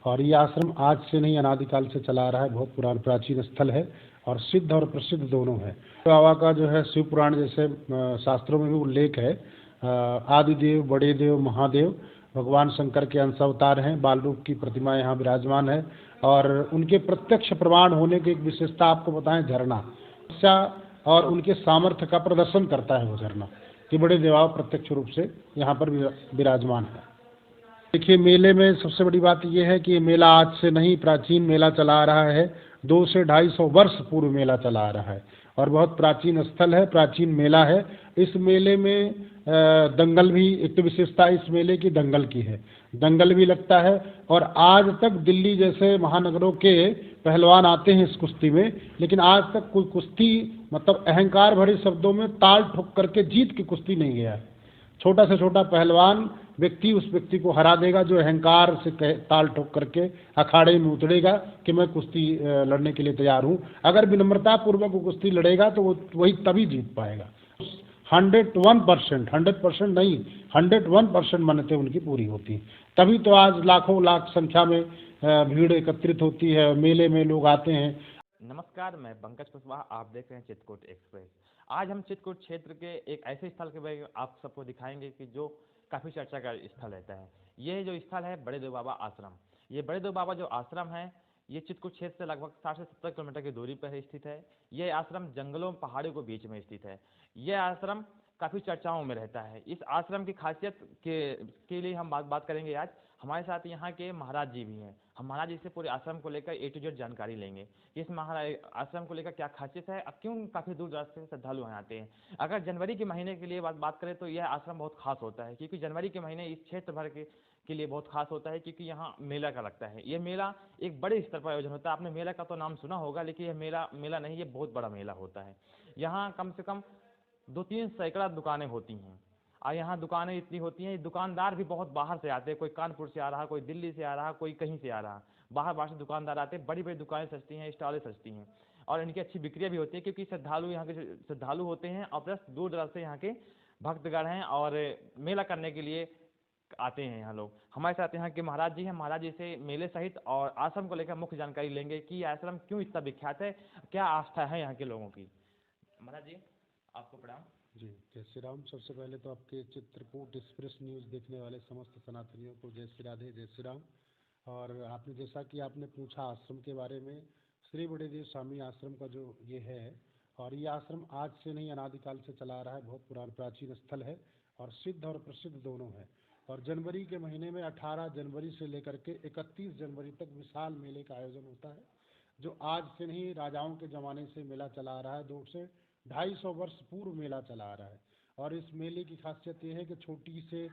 और ये आश्रम आज से नहीं अनादिकाल से चला आ रहा है, बहुत पुराना प्राचीन स्थल है और सिद्ध और प्रसिद्ध दोनों है। बाबा का जो है शिव पुराण जैसे शास्त्रों में भी उल्लेख है, आदिदेव, बड़े देव, महादेव भगवान शंकर के अंश अवतार हैं, बाल रूप की प्रतिमा यहाँ विराजमान है और उनके प्रत्यक्ष प्रमाण होने की एक विशेषता आपको बताएं, झरना और उनके सामर्थ्य का प्रदर्शन करता है वो झरना, कि बड़े देवाव प्रत्यक्ष रूप से यहाँ पर विराजमान है। देखिए, मेले में सबसे बड़ी बात यह है कि ये मेला आज से नहीं, प्राचीन मेला चला आ रहा है, 200 से 250 वर्ष पूर्व मेला चला आ रहा है और बहुत प्राचीन स्थल है, प्राचीन मेला है। इस मेले में दंगल भी, एक तो विशेषता इस मेले की दंगल की है, दंगल भी लगता है और आज तक दिल्ली जैसे महानगरों के पहलवान आते हैं इस कुश्ती में, लेकिन आज तक कोई कुश्ती मतलब अहंकार भरे शब्दों में ताल ठोक करके जीत की कुश्ती नहीं गया है। छोटा से छोटा पहलवान व्यक्ति उस व्यक्ति को हरा देगा जो अहंकार से ताल ठोक करके अखाड़े में उतरेगा कि मैं कुश्ती लड़ने के लिए तैयार हूँ। अगर विनम्रता पूर्वक वो कुश्ती लड़ेगा तो वो वही तभी जीत पाएगा। 101% नहीं, 101% मन्नतें उनकी पूरी होती, तभी तो आज लाखों लाख संख्या में भीड़ एकत्रित होती है, मेले में लोग आते हैं। नमस्कार, मैं पंकज कुशवाहा, आप देख रहे हैं चित्रकूट एक्सप्रेस। आज हम चित्रकूट क्षेत्र के एक ऐसे स्थल के बारे में आप सबको दिखाएंगे कि जो काफ़ी चर्चा का स्थल रहता है। ये जो स्थल है बड़े देव बाबा आश्रम। ये बड़े देव बाबा जो आश्रम है ये चित्रकूट क्षेत्र से लगभग 60 से 70 किलोमीटर की दूरी पर स्थित है। ये आश्रम जंगलों पहाड़ियों के बीच में स्थित है। यह आश्रम काफ़ी चर्चाओं में रहता है। इस आश्रम की खासियत के लिए हम बात करेंगे आज। हमारे साथ यहाँ के महाराज जी भी हैं। हम महाराज जी से पूरे आश्रम को लेकर A to Z जानकारी लेंगे कि इस महाराज आश्रम को लेकर क्या खासियत है, क्यों काफ़ी दूर दराज से श्रद्धालु यहाँ आते हैं। अगर जनवरी के महीने के लिए बात करें तो यह आश्रम बहुत खास होता है, क्योंकि जनवरी के महीने इस क्षेत्र भर के लिए बहुत खास होता है, क्योंकि यहाँ मेला का लगता है। यह मेला एक बड़े स्तर पर आयोजन होता है। आपने मेला का तो नाम सुना होगा, लेकिन यह मेला नहीं, ये बहुत बड़ा मेला होता है। यहाँ कम से कम 2-3 सैकड़ा दुकानें होती हैं और यहाँ दुकानें इतनी होती हैं, दुकानदार भी बहुत बाहर से आते हैं। कोई कानपुर से आ रहा, कोई दिल्ली से आ रहा, कोई कहीं से आ रहा, बाहर से दुकानदार आते हैं। बड़ी बड़ी दुकानें सजती हैं, स्टॉलें सजती हैं और इनकी अच्छी बिक्रियाँ भी होती है, क्योंकि श्रद्धालु यहाँ के श्रद्धालु होते हैं और प्लस दूर दराज से यहाँ के भक्तगण हैं और मेला करने के लिए आते हैं यहाँ लोग। हमारे साथ यहाँ के महाराज जी हैं। महाराज जी से मेले सहित और आश्रम को लेकर मुख्य जानकारी लेंगे कि आश्रम क्यों इतना विख्यात है, क्या आस्था है यहाँ के लोगों की। महाराज जी, आपको प्रणाम। जी, जय श्री राम। सबसे पहले तो आपके चित्रकूट एक्सप्रेस न्यूज़ देखने वाले समस्त सनातनियों को जय श्री राधे, जय श्री राम। और आपने जैसा कि आपने पूछा आश्रम के बारे में, श्री बड़े देव स्वामी आश्रम का जो ये है, और ये आश्रम आज से नहीं अनादिकाल से चला आ रहा है, बहुत पुराना प्राचीन स्थल है और सिद्ध और प्रसिद्ध दोनों है। और जनवरी के महीने में 18 जनवरी से लेकर के 31 जनवरी तक विशाल मेले का आयोजन होता है, जो आज से नहीं राजाओं के ज़माने से मेला चला आ रहा है। 200 से 250 वर्ष पूर्व मेला चला आ रहा है और इस मेले की खासियत ये है कि छोटी से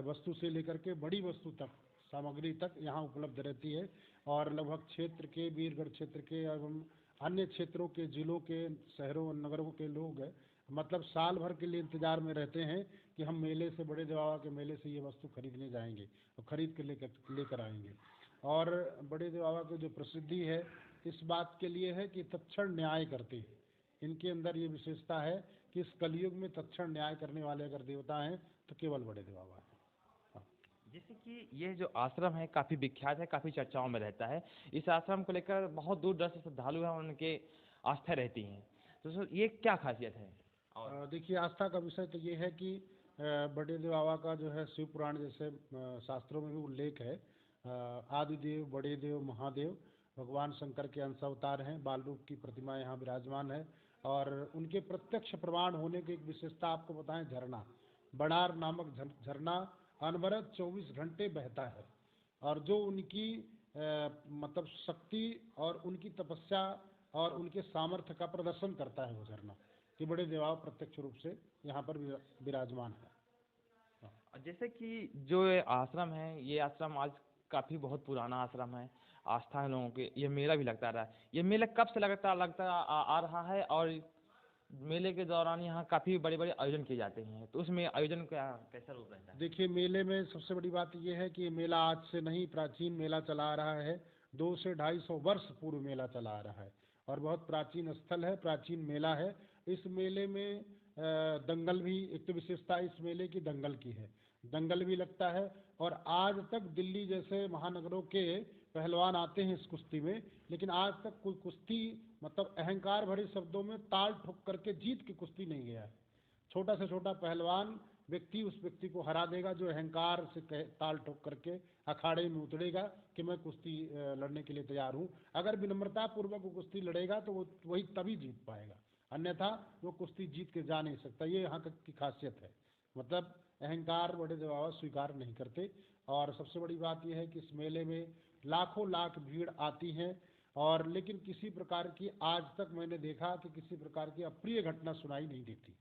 वस्तु से लेकर के बड़ी वस्तु तक, सामग्री तक यहाँ उपलब्ध रहती है। और लगभग क्षेत्र के, वीरगढ़ क्षेत्र के एवं अन्य क्षेत्रों के, जिलों के, शहरों और नगरों के लोग मतलब साल भर के लिए इंतजार में रहते हैं कि हम मेले से, बड़े देव बाबा के मेले से ये वस्तु खरीदने जाएंगे और खरीद के लेकर आएंगे। और बड़े देव बाबा की जो प्रसिद्धि है इस बात के लिए है कि तत्क्षण न्याय करते हैं। इनके अंदर ये विशेषता है कि इस कलयुग में तत्क्षण न्याय करने वाले अगर देवता हैं तो केवल बड़े देव बाबा हैं। जैसे कि ये जो आश्रम है काफ़ी विख्यात है, काफ़ी चर्चाओं में रहता है। इस आश्रम को लेकर बहुत दूर दराज से श्रद्धालु हैं, उनके आस्था रहती हैं। तो सर ये क्या खासियत है? और देखिए, आस्था का विषय तो ये है कि बड़े देव बाबा का जो है शिव पुराण जैसे शास्त्रों में भी उल्लेख है, आदिदेव, बड़े देव, महादेव भगवान शंकर के अंश अवतार हैं, बाल रूप की प्रतिमा यहाँ विराजमान है और उनके प्रत्यक्ष प्रमाण होने की एक विशेषता आपको बताएं, झरना, बनार नामक झरना अनवरत 24 घंटे बहता है और जो उनकी मतलब शक्ति और उनकी तपस्या और उनके सामर्थ्य का प्रदर्शन करता है वो झरना, कि बड़े देवाव प्रत्यक्ष रूप से यहाँ पर विराजमान है। जैसे कि जो ये आश्रम है, ये आश्रम आज काफ़ी बहुत पुराना आश्रम है, आस्था है लोगों के। ये मेला भी लगता रहा है। ये मेला कब से लगता आ रहा है और मेले के दौरान यहाँ काफ़ी बड़े बड़े आयोजन किए जाते हैं, तो उसमें आयोजन का कैसा रूप रहता है? देखिए, मेले में सबसे बड़ी बात यह है कि मेला आज से नहीं, प्राचीन मेला चला आ रहा है, 200 से 250 वर्ष पूर्व मेला चला आ रहा है और बहुत प्राचीन स्थल है, प्राचीन मेला है। इस मेले में दंगल भी, एक तो विशेषता इस मेले की दंगल की है, दंगल भी लगता है और आज तक दिल्ली जैसे महानगरों के पहलवान आते हैं इस कुश्ती में, लेकिन आज तक कोई कुश्ती मतलब अहंकार भरे शब्दों में ताल ठोक करके जीत की कुश्ती नहीं गया है। छोटा से छोटा पहलवान व्यक्ति उस व्यक्ति को हरा देगा जो अहंकार से ताल ठोक करके अखाड़े में उतरेगा कि मैं कुश्ती लड़ने के लिए तैयार हूँ। अगर विनम्रता पूर्वक वो कुश्ती लड़ेगा तो वो वही तभी जीत पाएगा, अन्यथा वो कुश्ती जीत के जा नहीं सकता। ये यहाँ की खासियत है, मतलब अहंकार बड़े दबाव स्वीकार नहीं करते। और सबसे बड़ी बात यह है कि इस मेले में लाखों लाख भीड़ आती है, और लेकिन किसी प्रकार की आज तक मैंने देखा कि किसी प्रकार की अप्रिय घटना सुनाई नहीं देती।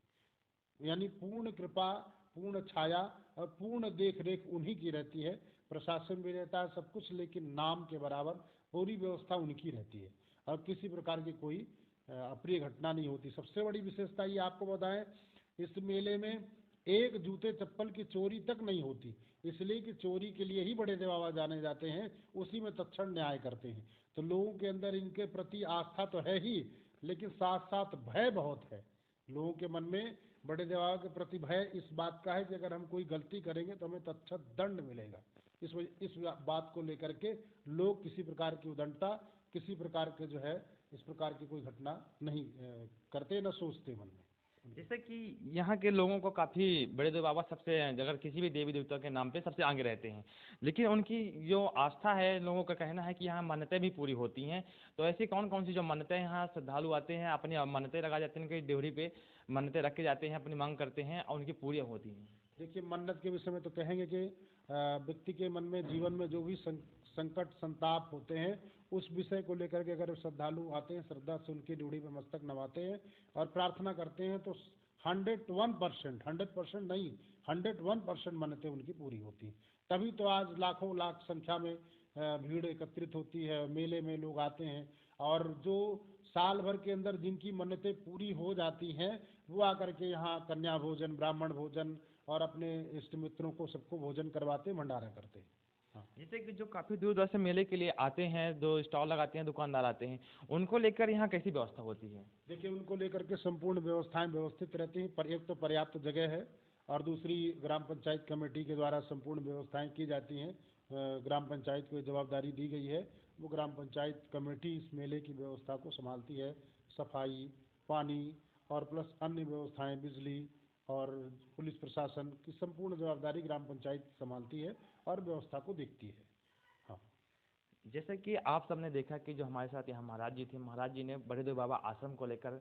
यानी पूर्ण कृपा, पूर्ण छाया और पूर्ण देख रेख उन्हीं की रहती है। प्रशासन भी रहता है सब कुछ, लेकिन नाम के बराबर पूरी व्यवस्था उनकी रहती है और किसी प्रकार की कोई अप्रिय घटना नहीं होती। सबसे बड़ी विशेषता ये आपको बताएं, इस मेले में एक जूते चप्पल की चोरी तक नहीं होती, इसलिए कि चोरी के लिए ही बड़े देवावा जाने जाते हैं, उसी में तत्क्षण न्याय करते हैं। तो लोगों के अंदर इनके प्रति आस्था तो है ही, लेकिन साथ साथ भय बहुत है। लोगों के मन में बड़े देवावा के प्रति भय इस बात का है कि अगर हम कोई गलती करेंगे तो हमें तत्क्षण दंड मिलेगा। इस बात को लेकर के लोग किसी प्रकार की उदंडता, किसी प्रकार के जो है इस प्रकार की कोई घटना नहीं करते, न सोचते मन में। जैसे कि यहाँ के लोगों को काफ़ी बड़े देव बाबा सबसे, अगर किसी भी देवी देवता के नाम पे सबसे आगे रहते हैं, लेकिन उनकी जो आस्था है, लोगों का कहना है कि यहाँ मन्नतें भी पूरी होती हैं। तो ऐसी कौन कौन सी जो मन्नतें यहाँ श्रद्धालु आते हैं, अपनी मन्नतें लगा जाते हैं, उनकी ड्योढ़ी पे मन्नतें रख के जाते हैं, अपनी मांग करते हैं और उनकी पूरी होती हैं। देखिए, मन्नत के विषय में तो कहेंगे कि व्यक्ति के मन में जीवन में जो भी संकट संताप होते हैं उस विषय को लेकर के अगर श्रद्धालु आते हैं, श्रद्धा से उनकी ड्योढ़ी पे मस्तक नवाते हैं और प्रार्थना करते हैं तो 100% नहीं 101% मन्नतें उनकी पूरी होती हैं। तभी तो आज लाखों लाख संख्या में भीड़ एकत्रित होती है, मेले में लोग आते हैं, और जो साल भर के अंदर जिनकी मन्नतें पूरी हो जाती हैं वो आकर के यहाँ कन्या भोजन, ब्राह्मण भोजन और अपने इष्ट मित्रों को सबको भोजन करवाते, भंडारा करते हैं। हाँ। जैसे कि जो काफ़ी दूर दूर से मेले के लिए आते हैं, जो स्टॉल लगाते हैं, दुकानदार आते हैं, उनको लेकर यहाँ कैसी व्यवस्था होती है? देखिए, उनको लेकर के संपूर्ण व्यवस्थाएं व्यवस्थित रहती हैं। पर एक तो पर्याप्त जगह है और दूसरी ग्राम पंचायत कमेटी के द्वारा संपूर्ण व्यवस्थाएं की जाती हैं। ग्राम पंचायत को जवाबदारी दी गई है, वो ग्राम पंचायत कमेटी इस मेले की व्यवस्था को संभालती है। सफाई, पानी और प्लस अन्य व्यवस्थाएं, बिजली और पुलिस प्रशासन की संपूर्ण जवाबदारी ग्राम पंचायत संभालती है और व्यवस्था को देखती है। हाँ। जैसे कि आप सबने देखा कि जो हमारे साथ यहाँ महाराज जी थे, महाराज जी ने बड़े देव बाबा आश्रम को लेकर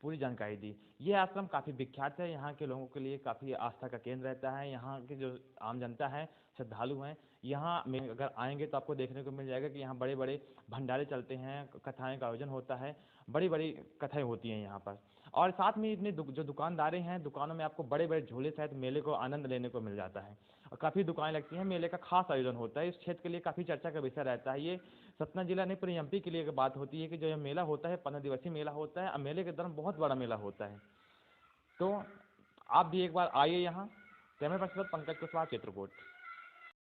पूरी जानकारी दी। ये आश्रम काफ़ी विख्यात है, यहाँ के लोगों के लिए काफ़ी आस्था का केंद्र रहता है। यहाँ की जो आम जनता है, श्रद्धालु हैं, यहाँ में अगर आएंगे तो आपको देखने को मिल जाएगा कि यहाँ बड़े बड़े भंडारे चलते हैं, कथाएं का आयोजन होता है, बड़ी बड़ी कथाएं होती हैं यहाँ पर। और साथ में इतने जो दुकानदारें हैं, दुकानों में आपको बड़े बड़े झूले सहित मेले को आनंद लेने को मिल जाता है और काफ़ी दुकानें लगती हैं। मेले का खास आयोजन होता है, इस क्षेत्र के लिए काफ़ी चर्चा का विषय रहता है। ये सतना जिला नहीं, पूरे एमपी के लिए एक बात होती है कि जो ये मेला होता है 15 दिवसीय मेला होता है और मेले के दौरान बहुत बड़ा मेला होता है। तो आप भी एक बार आइए यहाँ। Camera person Pankaj Kushwaha, Chitrakoot.